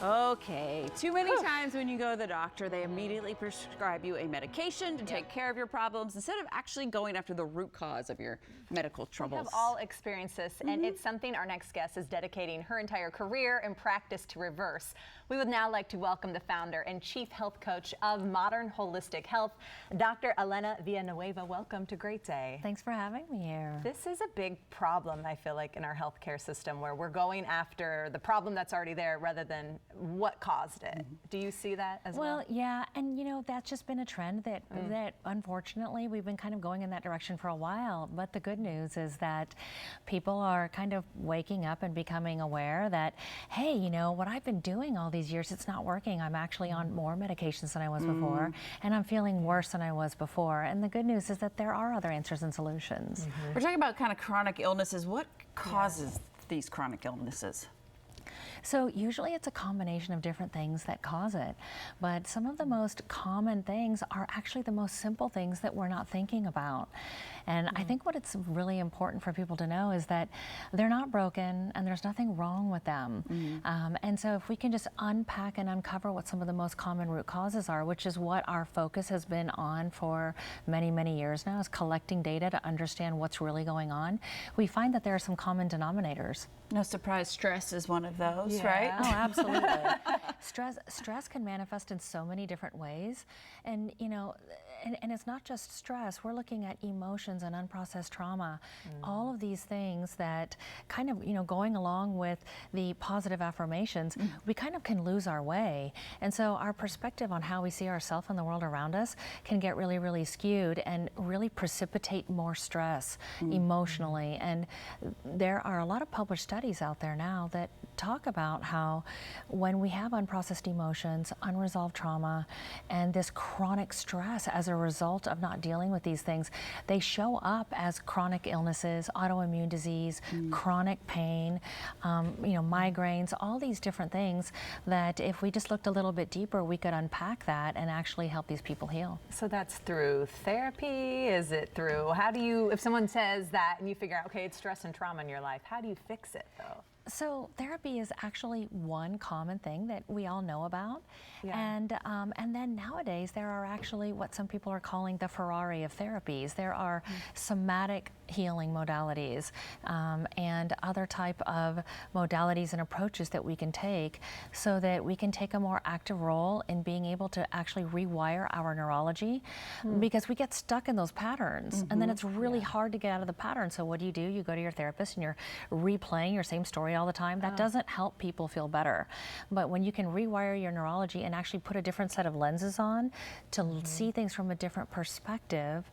Okay, too many times when you go to the doctor, they immediately prescribe you a medication to take care of your problems instead of actually going after the root cause of your medical troubles. We have all experienced this, and it's something our next guest is dedicating her entire career and practice to reverse. We would now like to welcome the founder and chief health coach of Modern Holistic Health, Dr. Elena Villanueva. Welcome to Great Day. Thanks for having me here. This is a big problem, I feel like, in our healthcare system, where we're going after the problem that's already there rather than what caused it. Do you see that as well? Well, yeah, and you know, that's just been a trend that unfortunately we've been kind of going in that direction for a while. But the good news is that people are kind of waking up and becoming aware that, hey, you know, what I've been doing all these years, it's not working. I'm actually on more medications than I was before, and I'm feeling worse than I was before. And the good news is that there are other answers and solutions. We're talking about kind of chronic illnesses. What causes these chronic illnesses? So usually it's a combination of different things that cause it, but some of the most common things are actually the most simple things that we're not thinking about. And I think what it's really important for people to know is that they're not broken and there's nothing wrong with them. And so if we can just unpack and uncover what some of the most common root causes are, which is what our focus has been on for many, many years now, is collecting data to understand what's really going on, we find that there are some common denominators. No surprise, stress is one of those, right? Oh, absolutely. Stress can manifest in so many different ways. And, you know, and it's not just stress. We're looking at emotions and unprocessed trauma. All of these things that kind of, you know, going along with the positive affirmations, we kind of can lose our way. And so our perspective on how we see ourselves and the world around us can get really, really skewed and really precipitate more stress emotionally. And there are a lot of published studies out there now that talk about how when we have unprocessed emotions, unresolved trauma, and this chronic stress as a result of not dealing with these things, they show up as chronic illnesses, autoimmune disease, chronic pain, you know, migraines, all these different things that if we just looked a little bit deeper, we could unpack that and actually help these people heal. So that's through therapy? Is it through, how do you, if someone says that and you figure out, okay, it's stress and trauma in your life, how do you fix it though? So therapy is actually one common thing that we all know about. And then nowadays there are actually what some people are calling the Ferrari of therapies. There are somatic healing modalities and other type of modalities and approaches that we can take so that we can take a more active role in being able to actually rewire our neurology because we get stuck in those patterns and then it's really hard to get out of the pattern. So what do? You go to your therapist and you're replaying your same story all the time. That doesn't help people feel better. But when you can rewire your neurology and actually put a different set of lenses on to see things from a different perspective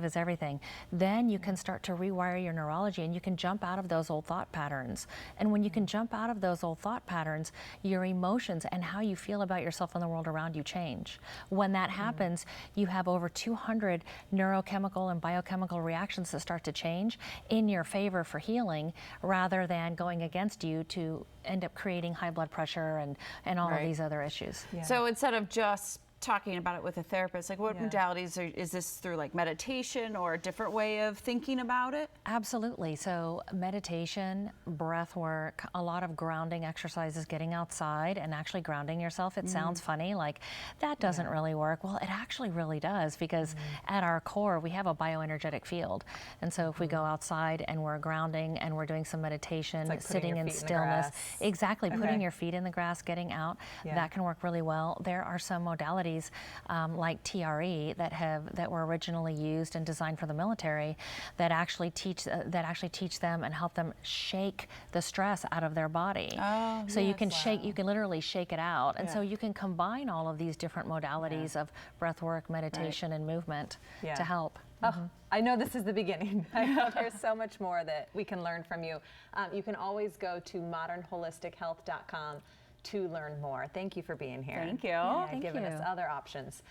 is everything, then you can start to rewire your neurology and you can jump out of those old thought patterns. And when you can jump out of those old thought patterns, your emotions and how you feel about yourself and the world around you change. When that happens, you have over 200 neurochemical and biochemical reactions that start to change in your favor for healing rather than going against you to end up creating high blood pressure and all of these other issues. So instead of just talking about it with a therapist, like what modalities is this through, like meditation or a different way of thinking about it? Absolutely. So meditation, breath work, a lot of grounding exercises, getting outside and actually grounding yourself. It sounds funny, like that doesn't really work. Well, it actually really does because at our core, we have a bioenergetic field. And so if we go outside and we're grounding and we're doing some meditation, like sitting in stillness, putting your feet in the grass, getting out, that can work really well. There are some modalities like TRE that were originally used and designed for the military that actually teach them and help them shake the stress out of their body. So you can you can literally shake it out, and so you can combine all of these different modalities of breath work, meditation, and movement to help. I know this is the beginning. I know there's so much more that we can learn from you. You can always go to modernholistichealth.com to learn more. Thank you for being here. Thank you. Giving us other options.